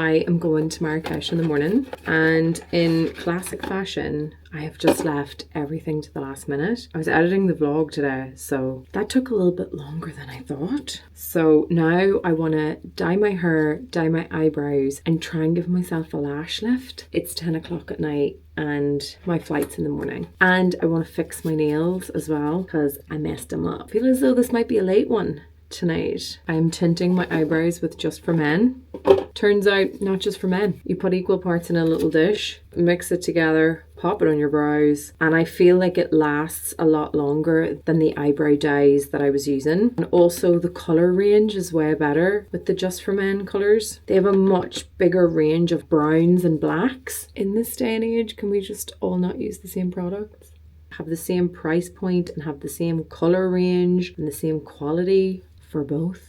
I am going to Marrakesh in the morning, and in classic fashion, I have just left everything to the last minute. I was editing the vlog today, so that took a little bit longer than I thought. So now I want to dye my hair, dye my eyebrows, and try and give myself a lash lift. It's 10 o'clock at night and my flight's in the morning. And I want to fix my nails as well because I messed them up. I feel as though this might be a late one tonight. I'm tinting my eyebrows with Just For Men. Turns out, not just for men. You put equal parts in a little dish, mix it together, pop it on your brows, and I feel like it lasts a lot longer than the eyebrow dyes that I was using. And also the colour range is way better with the Just For Men colours. They have a much bigger range of browns and blacks. In this day and age, can we just all not use the same products? Have the same price point and have the same colour range and the same quality for both?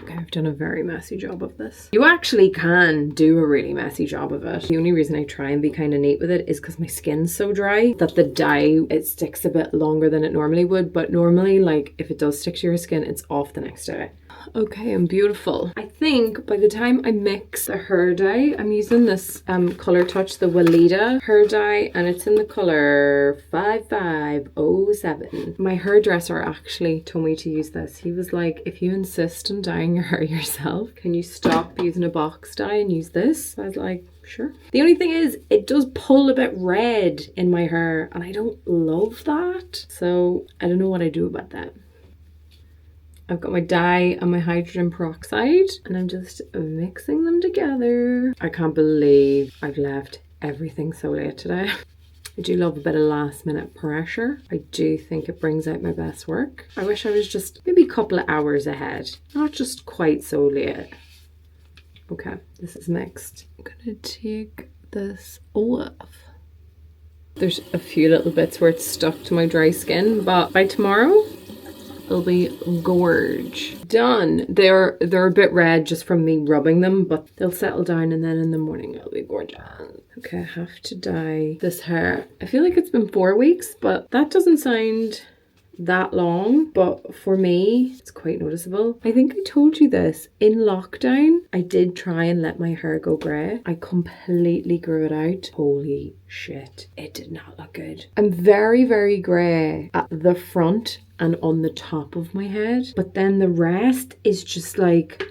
Okay, I've done a very messy job of this. You actually can do a really messy job of it. The only reason I try and be kind of neat with it is because my skin's so dry that the dye, it sticks a bit longer than it normally would. But normally, like, if it does stick to your skin, it's off the next day. Okay, I'm beautiful. I think by the time I mix the hair dye, I'm using this Color Touch, the Wella hair dye, and it's in the color 5507. My hairdresser actually told me to use this. He was like, if you insist on dyeing your hair yourself, can you stop using a box dye and use this? I was like, sure. The only thing is, it does pull a bit red in my hair, and I don't love that. So I don't know what I do about that. I've got my dye and my hydrogen peroxide and I'm just mixing them together. I can't believe I've left everything so late today. I do love a bit of last minute pressure. I do think it brings out my best work. I wish I was just maybe a couple of hours ahead, not just quite so late. Okay, this is mixed. I'm gonna take this off. There's a few little bits where it's stuck to my dry skin, but by tomorrow, it'll be gorge. Done. They're a bit red just from me rubbing them, but they'll settle down and then in the morning it'll be gorgeous. Okay, I have to dye this hair. I feel like it's been 4 weeks, but that doesn't sound that long, but for me it's quite noticeable. I think I told you this in lockdown. I did try and let my hair go grey. I completely grew it out. Holy shit, it did not look good. I'm very grey at the front and on the top of my head, but then the rest is just like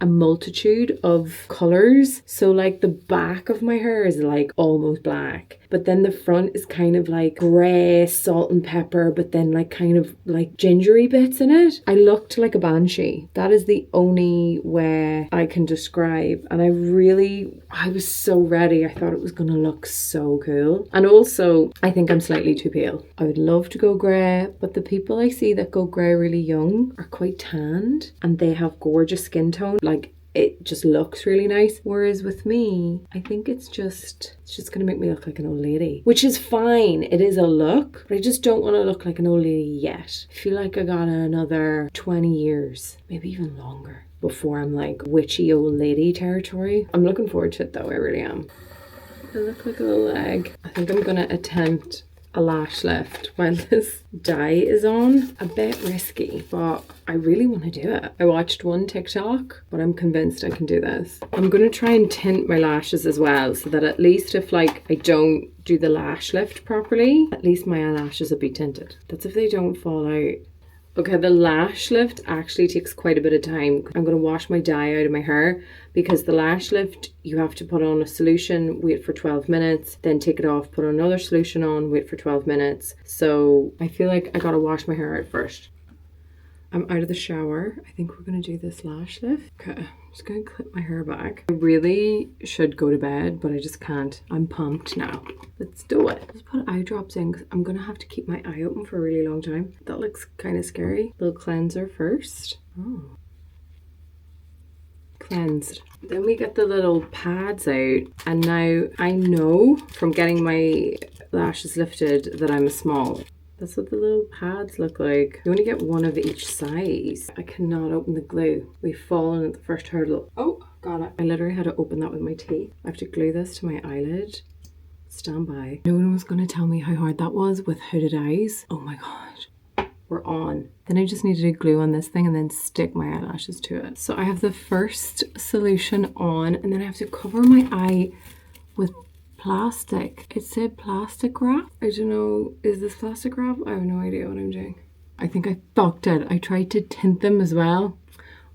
a multitude of colors. So like the back of my hair is like almost black, but then the front is kind of like grey, salt and pepper, but then like kind of like gingery bits in it. I looked like a banshee. That is the only way I can describe. And I was so ready. I thought it was gonna look so cool. And also I think I'm slightly too pale. I would love to go grey, but the people I see that go grey really young are quite tanned and they have gorgeous skin tone. Like, it just looks really nice. Whereas with me, I think it's just gonna make me look like an old lady, which is fine. It is a look, but I just don't want to look like an old lady yet. I feel like I got another 20 years, maybe even longer, before I'm like witchy old lady territory. I'm looking forward to it though, I really am. I look like a little egg. I think I'm gonna attempt a lash lift while this dye is on. A bit risky, but I really want to do it. I watched one TikTok, but I'm convinced I can do this. I'm going to try and tint my lashes as well, so that at least if like I don't do the lash lift properly, at least my eyelashes will be tinted. That's if they don't fall out. Okay, the lash lift actually takes quite a bit of time. I'm going to wash my dye out of my hair because the lash lift, you have to put on a solution, wait for 12 minutes, then take it off, put another solution on, wait for 12 minutes. So I feel like I got to wash my hair out first. I'm out of the shower. I think we're going to do this lash lift. Okay, I'm just going to clip my hair back. I really should go to bed, but I just can't. I'm pumped now. Let's do it. Let's put eye drops in because I'm going to have to keep my eye open for a really long time. That looks kind of scary. Little cleanser first. Oh. Cleansed. Then we get the little pads out. And now I know from getting my lashes lifted that I'm a small. That's what the little pads look like. You only get one of each size. I cannot open the glue. We've fallen at the first hurdle. Oh, got it. I literally had to open that with my teeth. I have to glue this to my eyelid. Stand by. No one was going to tell me how hard that was with hooded eyes. Oh my god. were on. Then I just needed to glue on this thing and then stick my eyelashes to it. So I have the first solution on, and then I have to cover my eye with plastic. It said plastic wrap. I don't know, is this plastic wrap? I have no idea what I'm doing. I think I fucked it. I tried to tint them as well.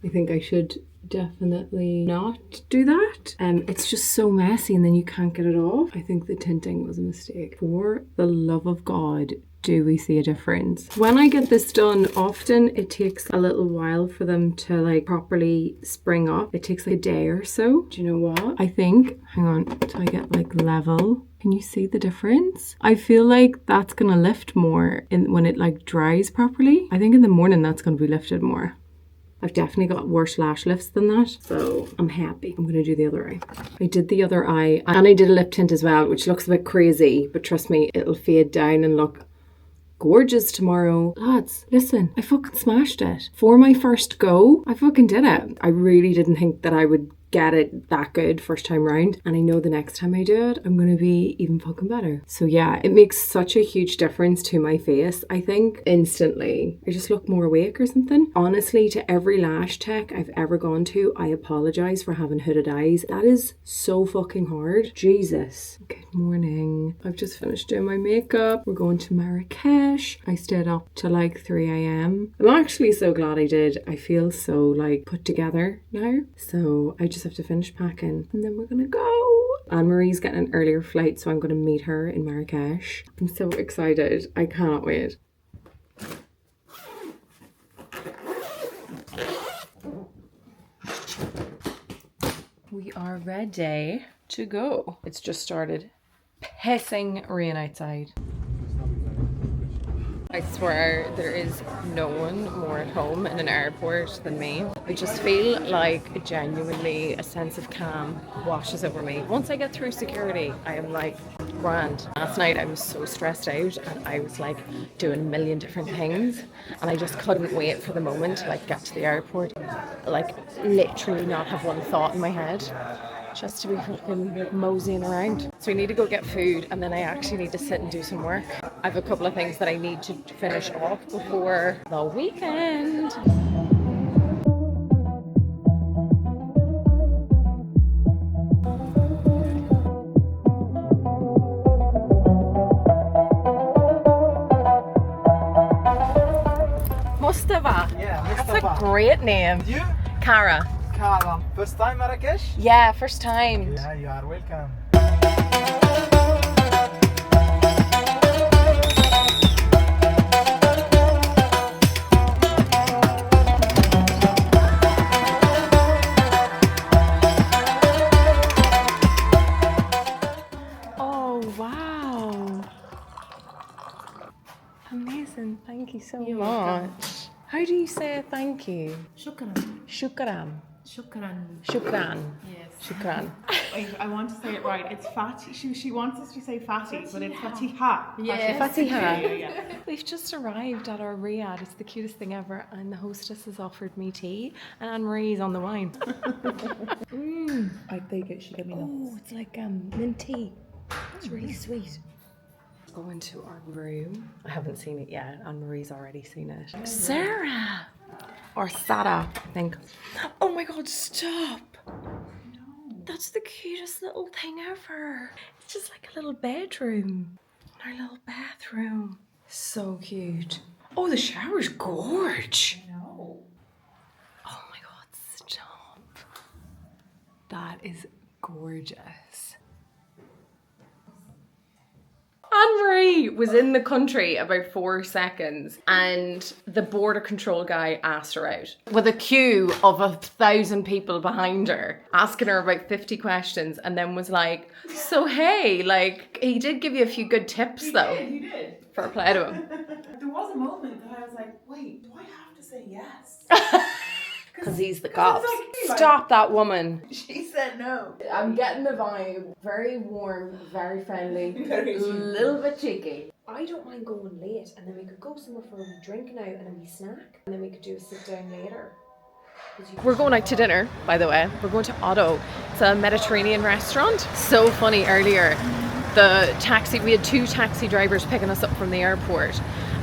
I think I should definitely not do that. It's just so messy and then you can't get it off. I think the tinting was a mistake. For the love of God, do we see a difference? When I get this done, often it takes a little while for them to like properly spring up. It takes like a day or so. Do you know what? I think, hang on, till I get like level. Can you see the difference? I feel like that's gonna lift more when it like dries properly. I think in the morning that's gonna be lifted more. I've definitely got worse lash lifts than that, so I'm happy. I'm gonna do the other eye. I did the other eye and I did a lip tint as well, which looks a bit crazy, but trust me, it'll fade down and look gorgeous tomorrow. Lads, listen, I fucking smashed it. For my first go, I fucking did it. I really didn't think that I would get it that good first time round, and I know the next time I do it I'm gonna be even fucking better. So yeah, it makes such a huge difference to my face. I think instantly I just look more awake or something. Honestly, to every lash tech I've ever gone to, I apologize for having hooded eyes. That is so fucking hard. Jesus. Good morning. I've just finished doing my makeup. We're going to Marrakesh. I stayed up till like 3 a.m. I'm actually so glad I did. I feel so like put together now. So I just have to finish packing and then we're gonna go. Anne-Marie's getting an earlier flight, so I'm gonna meet her in Marrakesh. I'm so excited. I can't wait. We are ready to go. It's just started pissing rain outside. I swear there is no one more at home in an airport than me. I just feel like genuinely a sense of calm washes over me. Once I get through security, I am like grand. Last night I was so stressed out and I was like doing a million different things and I just couldn't wait for the moment to like get to the airport. Like literally not have one thought in my head. Just to be fucking moseying around. So we need to go get food and then I actually need to sit and do some work. I have a couple of things that I need to finish off before the weekend. Mustafa. Yeah, Mustafa. That's a great name. You? Cara. Cara. First time Marrakesh? Yeah, first time. Yeah, you are welcome. Oh, wow. Amazing. Thank you so much. How do you say thank you? Shukran. Shukran. Shukran. Shukran. Yes. Shukran. I want to say it right. It's fatty. She wants us to say fatty, but it's fatiha. Yes. Fatiha. Yeah. We've just arrived at our Riad. It's the cutest thing ever, and the hostess has offered me tea, and Anne-Marie's on the wine. I take it. She gave me Oh, it's like mint tea. It's really sweet. Going to our room. I haven't seen it yet. Anne-Marie's already seen it. Sarah! Or Sarah, I think. Oh my god, stop! No. That's the cutest little thing ever. It's just like a little bedroom. Our little bathroom. So cute. Oh, the shower's gorge. I know. Oh my god, stop. That is gorgeous. Anne-Marie was in the country about 4 seconds and the border control guy asked her out with a queue of 1,000 people behind her, asking her about 50 questions, and then was like, so hey, like, he did give you a few good tips though. He did. Fair play to him. There was a moment that I was like, wait, do I have to say yes? Because he's the cops. Like, Stop that woman. She said no. I'm getting the vibe. Very warm, very friendly, little bit cheeky. I don't mind going late and then we could go somewhere for a drink now and a wee snack and then we could do a sit down later. We're going out to dinner, by the way. We're going to Otto. It's a Mediterranean restaurant. So funny earlier. We had 2 taxi drivers picking us up from the airport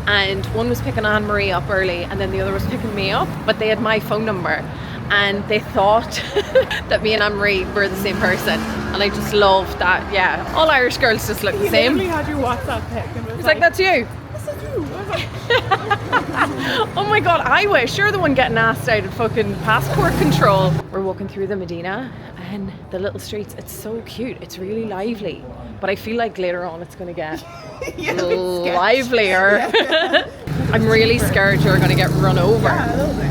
and one was picking Anne-Marie up early and then the other was picking me up, but they had my phone number and they thought that me and Anne-Marie were the same person, and I just love that. Yeah, all Irish girls just look the same. You had your WhatsApp pic and was It's like, that's you. this is you. I was like, Oh my god, I wish. You're the one getting asked out of fucking passport control. We're walking through the Medina and the little streets. It's so cute. It's really lively. But I feel like later on it's going to get livelier. I'm really scared you're going to get run over. yeah, a little bit.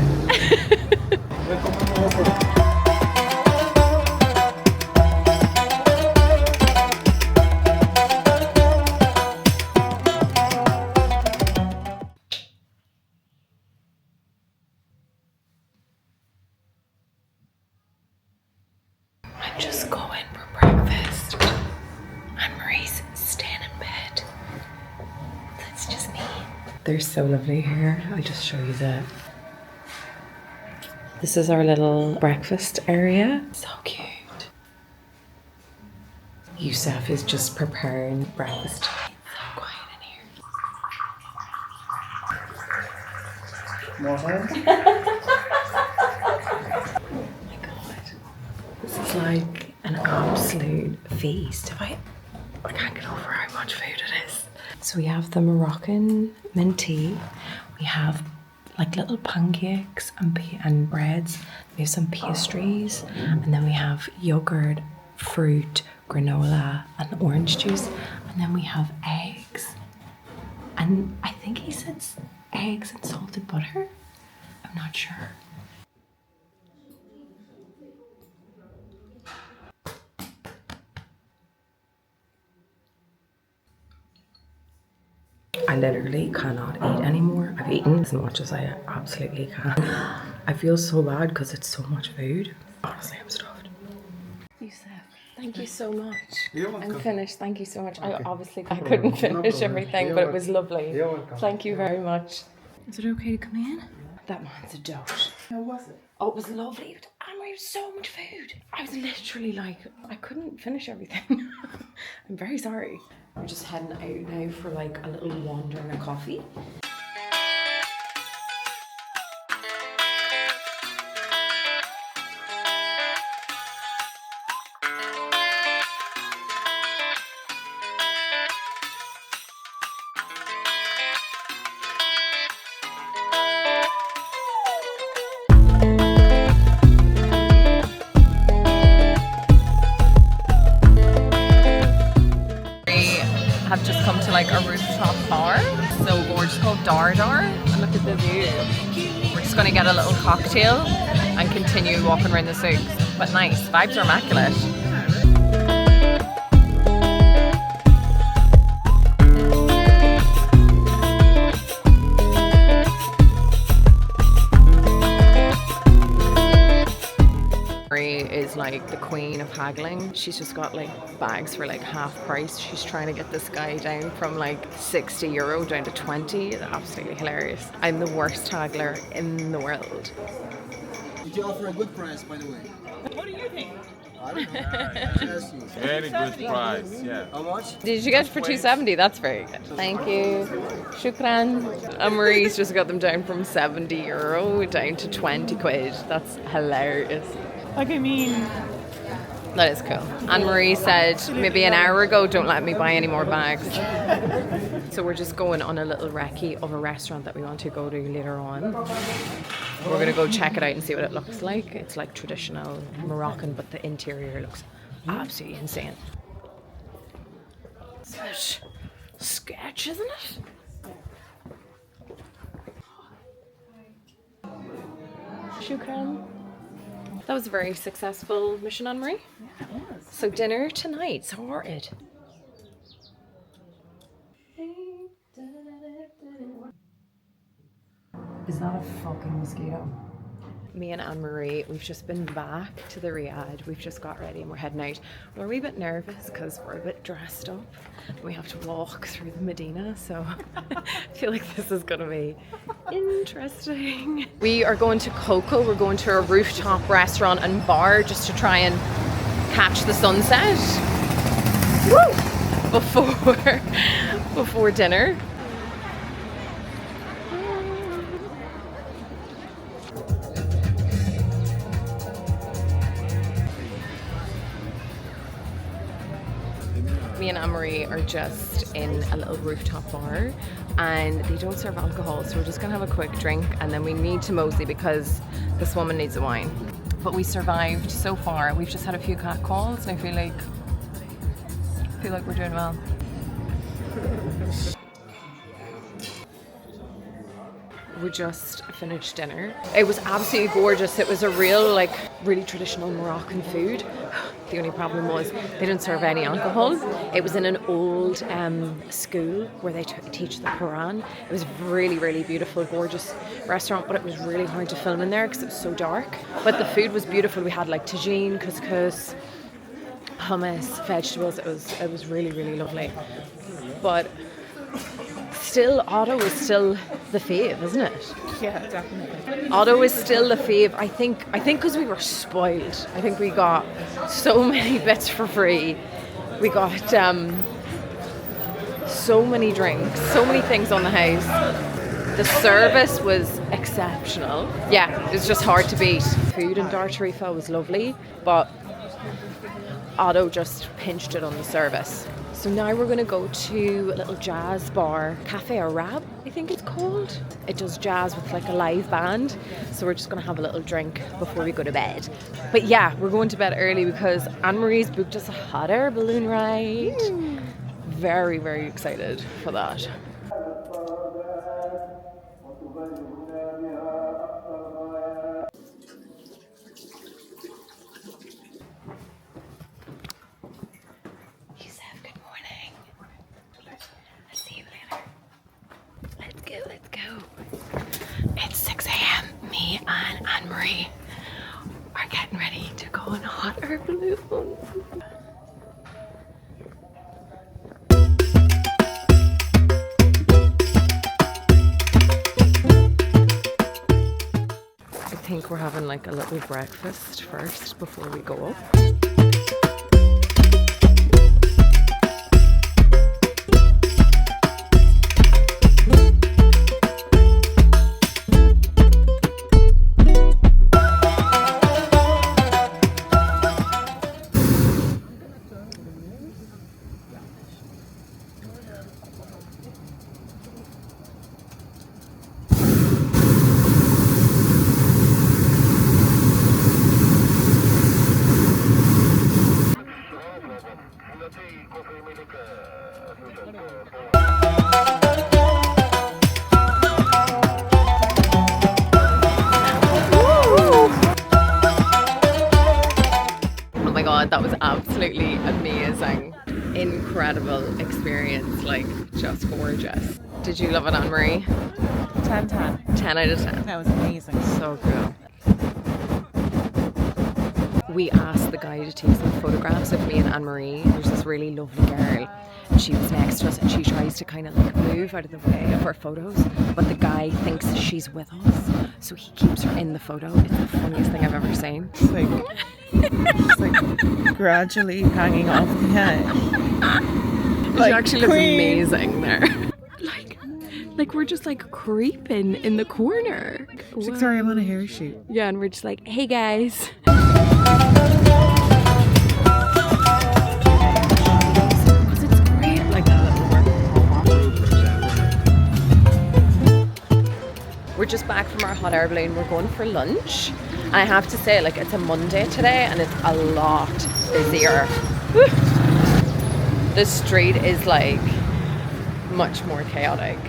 I'm just going for breakfast. Anne-Marie's staying in bed. That's just me. They're so lovely here. I'll just show you that. This is our little breakfast area. So cute. Youssef is just preparing breakfast. It's so quiet in here. More time? Oh my god. This is like an absolute feast. I can't get over how much food it is. So we have the Moroccan mint tea. We have like little pancakes and breads. We have some pastries, and then we have yogurt, fruit, granola, and orange juice. And then we have eggs. And I think he said eggs and salted butter. I'm not sure. I literally cannot eat anymore. I've eaten as much as I absolutely can. I feel so bad because it's so much food. Honestly, I'm stuffed. Youssef, thank you so much. You're welcome. I'm finished. Thank you so much. Okay. I couldn't finish problem. everything, You're but it was lovely. You're welcome. Thank you very much. Is it okay to come in? That man's a dote. How was it? Oh, it was lovely. Anne-Marie, was so much food. I was literally like, I couldn't finish everything. I'm very sorry. We're just heading out now for like a little wander and a coffee. Have just come to like a rooftop bar. So gorgeous, called Dar Dar. And look at the view. We're just gonna get a little cocktail and continue walking around the souks. But nice, vibes are immaculate. Is like the queen of haggling. She's just got like bags for like half price. She's trying to get this guy down from like €60 down to 20. It's absolutely hilarious. I'm the worst haggler in the world. Did you offer a good price, by the way? What do you think? I don't know. I asked you. Very good price, yeah. How much? Did you get it for $2.70? That's very good. Thank you. Shukran. And Marie's just got them down from €70 down to 20 quid. That's hilarious. Like, I mean, That is cool. Anne-Marie said maybe an hour ago, don't let me buy any more bags. So we're just going on a little recce of a restaurant that we want to go to later on. We're going to go check it out and see what it looks like. It's like traditional Moroccan, but the interior looks absolutely insane. Such sketch, isn't it? Shukran. That was a very successful mission, Anne-Marie. yeah, it was. So dinner tonight, sorted. Is that a fucking mosquito? Me and Anne-Marie, we've just been back to the Riad. We've just got ready and we're heading out. We're a wee bit nervous because we're a bit dressed up. We have to walk through the Medina, so I feel like this is going to be interesting. We are going to Coco. We're going to a rooftop restaurant and bar just to try and catch the sunset. Woo! Before dinner. Me and Anne-Marie are just in a little rooftop bar and they don't serve alcohol, so we're just gonna have a quick drink and then we need to mosey because this woman needs a wine. But we survived so far. We've just had a few cat calls and I feel like we're doing well. We just finished dinner. It was absolutely gorgeous. It was a real, like, really traditional Moroccan food. The only problem was they didn't serve any alcohol. It was in an old school where they teach the Quran. It was really, really beautiful, gorgeous restaurant, but it was really hard to film in there because it was so dark. But the food was beautiful. We had like tagine, couscous, hummus, vegetables. It was really, really lovely. But still, Otto is still the fave, isn't it? Yeah, definitely. Otto is still the fave. I think because we were spoiled. I think we got so many bits for free. We got so many drinks, so many things on the house. The service was exceptional. Yeah, it was just hard to beat. Food in Dar Dar was lovely, but Otto just pinched it on the service. So now we're going to go to a little jazz bar, Café Arab, I think it's called. It does jazz with like a live band. So we're just going to have a little drink before we go to bed. But yeah, we're going to bed early because Anne-Marie's booked us a hot air balloon ride. Very, very excited for that. Let's go. It's 6 a.m. Me and Anne-Marie are getting ready to go on a hot air balloon. I think we're having like a little breakfast first before we go up. That was absolutely amazing. Incredible experience, like just gorgeous. Did you love it, Anne-Marie? 10 10 out of 10. That was amazing. So cool. We asked the guy to take some photographs of me and Anne-Marie. There's this really lovely girl and she was next to us and she tries to kind of like move out of the way of our photos, but the guy thinks she's with us, so he keeps her in the photo. It's the funniest thing I've ever seen. It's like gradually hanging off the edge. Like, it actually looks amazing there. Like we're just like creeping in the corner. She's like, sorry, I'm on a hair shoot. Yeah, and we're just like, hey guys. Because it's great, like we're just back from our hot air balloon. We're going for lunch. And I have to say, like, it's a Monday today and it's a lot busier. The street is like much more chaotic.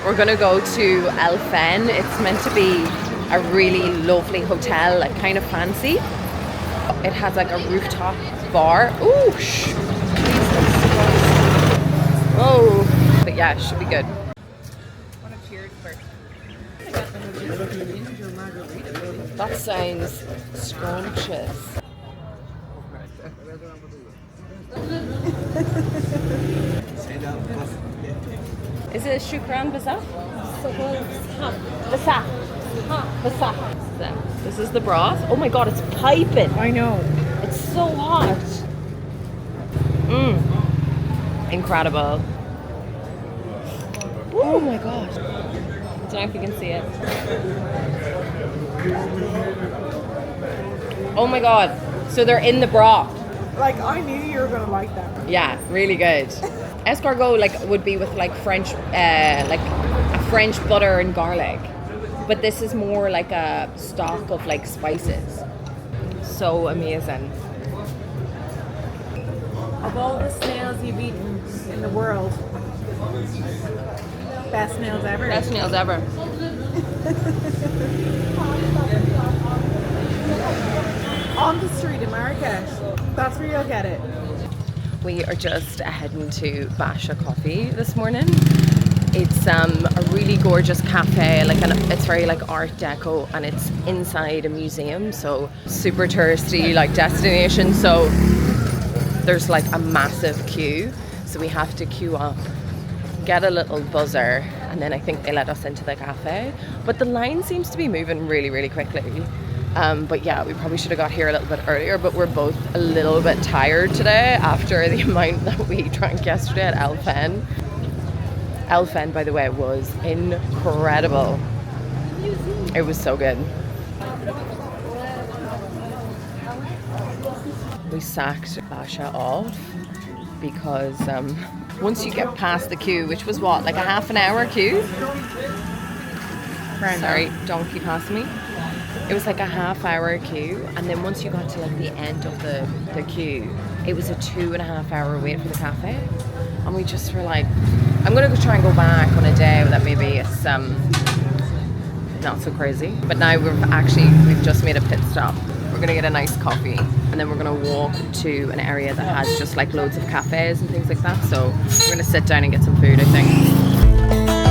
We're gonna go to El Fen. It's meant to be a really lovely hotel, like kind of fancy. It has like a rooftop bar. Ooh, whoa. But yeah, it should be good. Want to cheers first? That sounds scrumptious. Is it shukran baza? Baza. This is the broth. Oh my god, it's piping. I know. It's so hot. Incredible. Oh my god. I don't know if you can see it. Oh my god. So they're in the broth. Like, I knew you were gonna like them. Yeah, really good. Escargot like would be with like French, like a French butter and garlic, but this is more like a stock of like spices. So amazing. Of all the snails you've eaten in the world, best snails ever. Best meals ever. On the street in Marrakesh. That's where you'll get it. We are just heading to Bacha Coffee this morning. It's a really gorgeous cafe, like it's very like Art Deco, and it's inside a museum, so super touristy like destination. So there's like a massive queue, so we have to queue up, get a little buzzer, and then I think they let us into the cafe. But the line seems to be moving really, really quickly. But yeah, we probably should have got here a little bit earlier, but we're both a little bit tired today after the amount that we drank yesterday at Elfen. Elfen, by the way, was incredible. It was so good. We sacked Bacha off because once you get past the queue, which was what, like a half an hour queue? Sorry, don't keep past me. It was like a half-hour queue, and then once you got to like the end of the queue, it was a 2.5 hour wait for the cafe. And we just were like, I'm gonna go try and go back on a day that maybe it's not so crazy. But now we've just made a pit stop. We're gonna get a nice coffee, and then we're gonna walk to an area that has just like loads of cafes and things like that. So we're gonna sit down and get some food, I think.